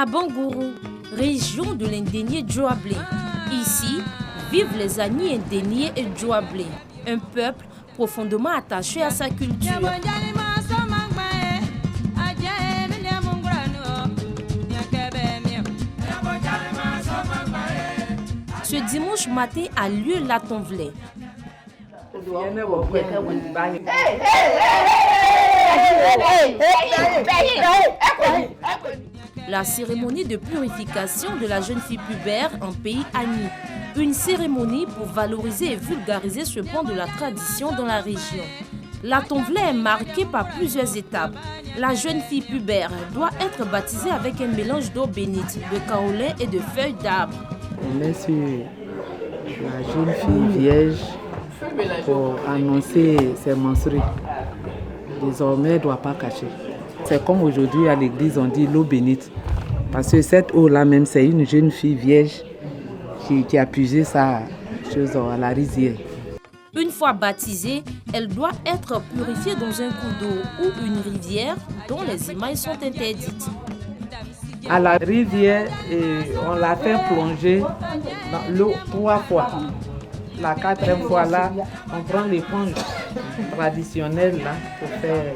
À Bangourou, région de l'Indénié Djoablé. Ici, vivent les Agni Indénié et Djoablé, un peuple profondément attaché à sa culture. Ce dimanche matin a lieu l'Atonvlé. La cérémonie de purification de la jeune fille pubère en pays Agni. Une cérémonie pour valoriser et vulgariser ce pan de la tradition dans la région. L'Atonvlé est marquée par plusieurs étapes. La jeune fille pubère doit être baptisée avec un mélange d'eau bénite, de kaolin et de feuilles d'arbre. On est sur la jeune fille vierge pour annoncer ses menstrues. Désormais, elle ne doit pas cacher. C'est comme aujourd'hui à l'église, on dit l'eau bénite. Parce que cette eau-là même, c'est une jeune fille vierge qui a puisé sa chose à la rizière. Une fois baptisée, elle doit être purifiée dans un cours d'eau ou une rivière dont les images sont interdites. À la rivière, on la fait plonger dans l'eau 3 fois. La 4e fois là, on prend l'éponge traditionnelle là, pour faire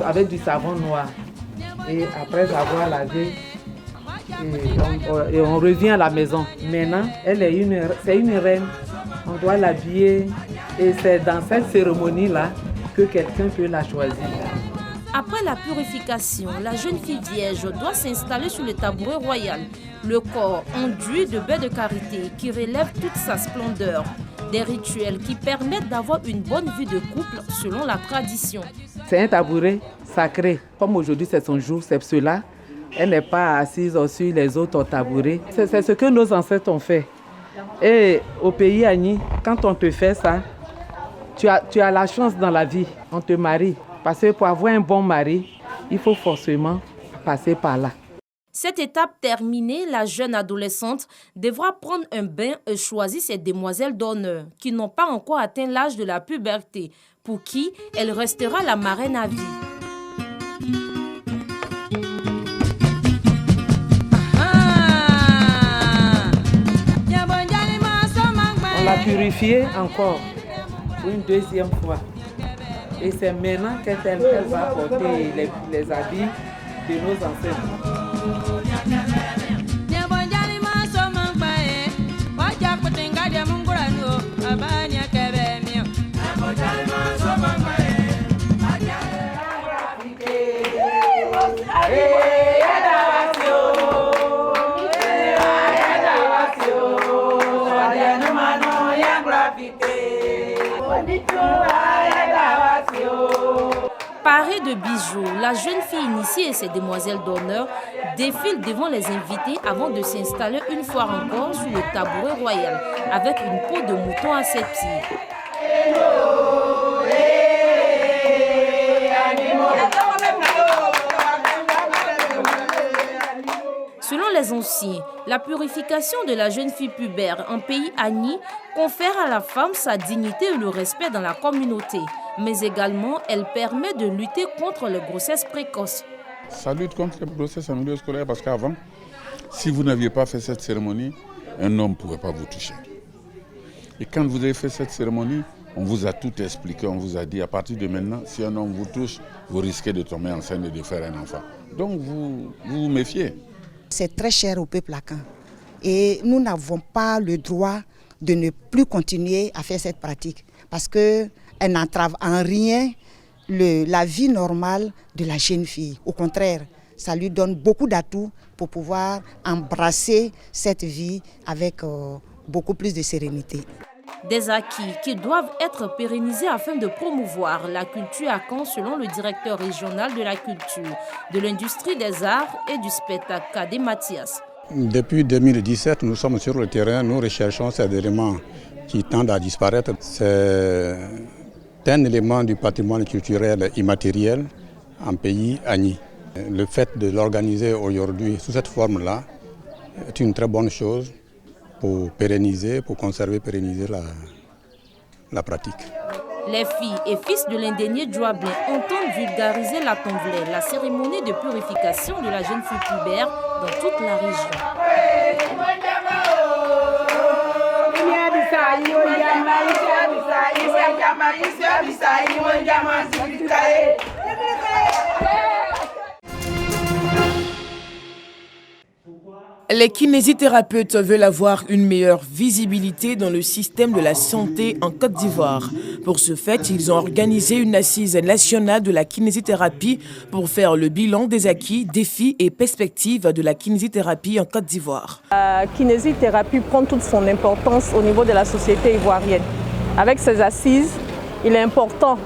avec du savon noir. Et après avoir lavé, on revient à la maison. Maintenant, c'est une reine. On doit l'habiller. Et c'est dans cette cérémonie-là que quelqu'un peut la choisir. Après la purification, la jeune fille vierge doit s'installer sur le tabouret royal. Le corps enduit de beurre de karité qui relève toute sa splendeur. Des rituels qui permettent d'avoir une bonne vie de couple selon la tradition. C'est un tabouret sacré. Comme aujourd'hui c'est son jour, c'est cela. Elle n'est pas assise sur les autres tabourets. C'est ce que nos ancêtres ont fait. Et au pays Agni, quand on te fait ça, tu as la chance dans la vie. On te marie. Parce que pour avoir un bon mari, il faut forcément passer par là. Cette étape terminée, la jeune adolescente devra prendre un bain et choisir ses demoiselles d'honneur qui n'ont pas encore atteint l'âge de la puberté, pour qui elle restera la marraine à vie. On l'a purifiée encore pour une 2e fois. Et c'est maintenant qu'elle va porter les habits de nos ancêtres. Parée de bijoux, la jeune fille initiée et ses demoiselles d'honneur défilent devant les invités avant de s'installer une fois encore sur le tabouret royal avec une peau de mouton à ses pieds. Selon les anciens, la purification de la jeune fille pubère en pays Agni confère à la femme sa dignité et le respect dans la communauté. Mais également, elle permet de lutter contre les grossesses précoces. Ça lutte contre les grossesses en milieu scolaire parce qu'avant, si vous n'aviez pas fait cette cérémonie, un homme ne pouvait pas vous toucher. Et quand vous avez fait cette cérémonie, on vous a tout expliqué, on vous a dit à partir de maintenant, si un homme vous touche, vous risquez de tomber enceinte et de faire un enfant. Donc vous vous méfiez. C'est très cher au peuple akan. Et nous n'avons pas le droit de ne plus continuer à faire cette pratique parce qu'elle n'entrave en rien la vie normale de la jeune fille. Au contraire, ça lui donne beaucoup d'atouts pour pouvoir embrasser cette vie avec beaucoup plus de sérénité. Des acquis qui doivent être pérennisés afin de promouvoir la culture à Caen selon le directeur régional de la culture, de l'industrie des arts et du spectacle, Kadé Mathias. Depuis 2017, nous sommes sur le terrain, nous recherchons ces éléments qui tendent à disparaître. C'est un élément du patrimoine culturel immatériel en pays Agni. Le fait de l'organiser aujourd'hui sous cette forme-là est une très bonne chose pour pérenniser, pour conserver, pérenniser la pratique. Les filles et fils de l'Indénié Djoablé entendent vulgariser l'Atonvlé, la cérémonie de purification de la jeune fille pubère dans toute la région. Les kinésithérapeutes veulent avoir une meilleure visibilité dans le système de la santé en Côte d'Ivoire. Pour ce fait, ils ont organisé une assise nationale de la kinésithérapie pour faire le bilan des acquis, défis et perspectives de la kinésithérapie en Côte d'Ivoire. La kinésithérapie prend toute son importance au niveau de la société ivoirienne. Avec ces assises, il est important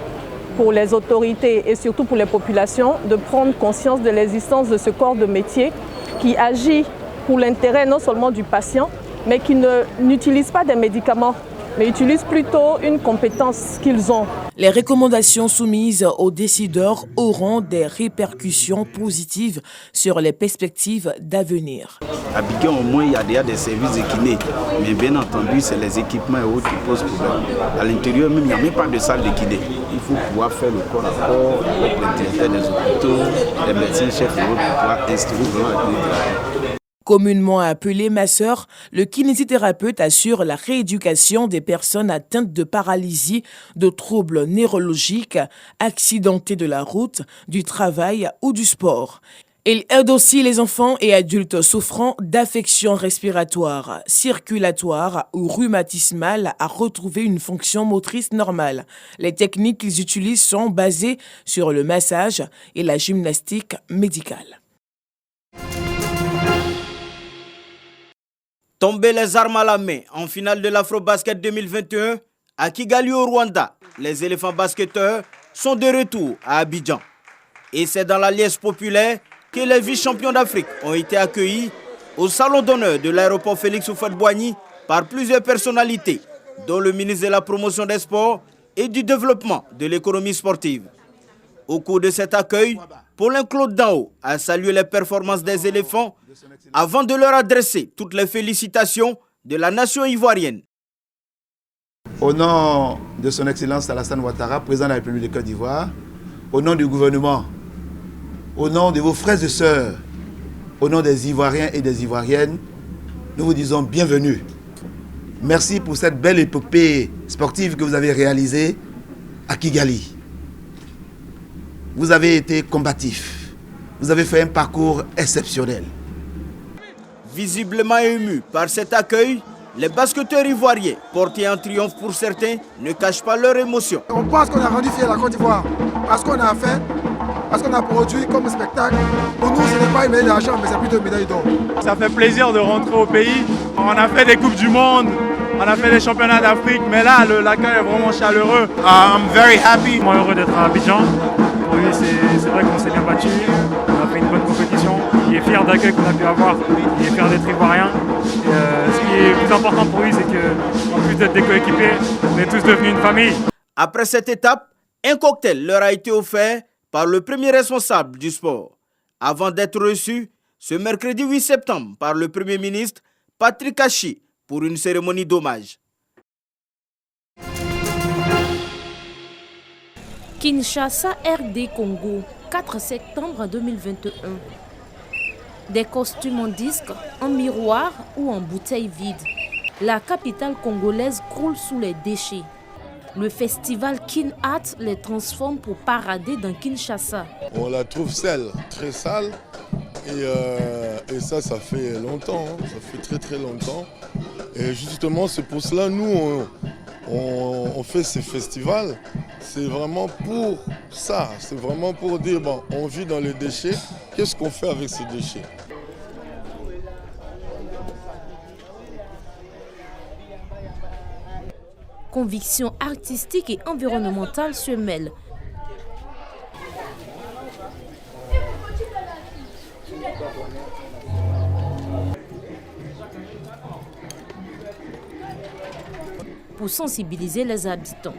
pour les autorités et surtout pour les populations de prendre conscience de l'existence de ce corps de métier qui agit pour l'intérêt non seulement du patient, mais qui n'utilise pas des médicaments, mais utilise plutôt une compétence qu'ils ont. Les recommandations soumises aux décideurs auront des répercussions positives sur les perspectives d'avenir. À Biguin, au moins, il y a déjà des services de kiné, mais bien entendu, c'est les équipements et autres qui posent problème. À l'intérieur, même, il n'y a même pas de salle de kiné. Il faut pouvoir faire le corps à corps avec les directeurs des hôpitaux, les médecins chefs et autres pour pouvoir instruire vraiment la kinésithérapie. Communément appelé masseur, le kinésithérapeute assure la rééducation des personnes atteintes de paralysie, de troubles neurologiques, accidentés de la route, du travail ou du sport. Il aide aussi les enfants et adultes souffrant d'affections respiratoires, circulatoires ou rhumatismales à retrouver une fonction motrice normale. Les techniques qu'ils utilisent sont basées sur le massage et la gymnastique médicale. Tomber les armes à la main en finale de l'Afro-Basket 2021 à Kigali au Rwanda. Les éléphants basketteurs sont de retour à Abidjan. Et c'est dans la liesse populaire que les vice-champions d'Afrique ont été accueillis au salon d'honneur de l'aéroport Félix Houphouët-Boigny par plusieurs personnalités, dont le ministre de la Promotion des Sports et du Développement de l'économie sportive. Au cours de cet accueil, Paulin Claude Danho a salué les performances des éléphants avant de leur adresser toutes les félicitations de la nation ivoirienne. Au nom de son Excellence Alassane Ouattara, président de la République de Côte d'Ivoire, au nom du gouvernement, au nom de vos frères et sœurs, au nom des Ivoiriens et des Ivoiriennes, nous vous disons bienvenue. Merci pour cette belle épopée sportive que vous avez réalisée à Kigali. Vous avez été combatif. Vous avez fait un parcours exceptionnel. Visiblement émus par cet accueil, les basketteurs ivoiriens, portés en triomphe pour certains, ne cachent pas leur émotion. On pense qu'on a rendu fier la Côte d'Ivoire parce qu'on a fait, parce qu'on a produit comme spectacle. Pour nous, ce n'est pas une médaille d'argent, mais c'est plutôt une médaille d'or. Ça fait plaisir de rentrer au pays. On a fait des Coupes du Monde, on a fait des championnats d'Afrique, mais là, l'accueil est vraiment chaleureux. I'm very happy. Moi, heureux d'être à Abidjan. Pour lui, c'est vrai qu'on s'est bien battu. On a fait une bonne compétition. Il est fier d'accueil qu'on a pu avoir. Il est fier d'être ivoirien. Ce qui est plus important pour lui, c'est qu'en plus d'être des coéquipiers, on est tous devenus une famille. Après cette étape, un cocktail leur a été offert par le premier responsable du sport, avant d'être reçu ce mercredi 8 septembre par le Premier ministre Patrick Achi pour une cérémonie d'hommage. Kinshasa, RD Congo, 4 septembre 2021. Des costumes en disque, en miroir ou en bouteille vide. La capitale congolaise croule sous les déchets. Le festival Kin Art les transforme pour parader dans Kinshasa. On la trouve sale, très sale. Et ça fait longtemps, hein. Ça fait très longtemps. Et justement, c'est pour cela, nous, on fait ces festivals. C'est vraiment pour ça. C'est vraiment pour dire, bon, on vit dans les déchets. Qu'est-ce qu'on fait avec ces déchets ? Convictions artistiques et environnementales se mêlent. Pour sensibiliser les habitants.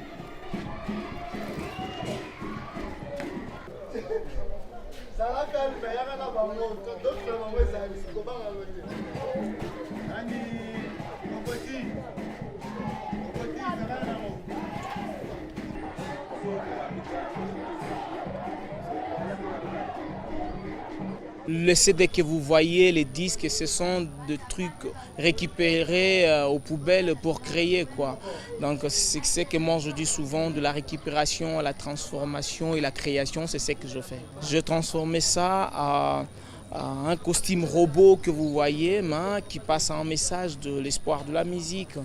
Les CD que vous voyez, les disques, ce sont des trucs récupérés aux poubelles pour créer, quoi. Donc c'est ce que moi je dis souvent, de la récupération, la transformation et la création, c'est ce que je fais. Je transformais ça à un costume robot que vous voyez, qui passe un message de l'espoir de la musique.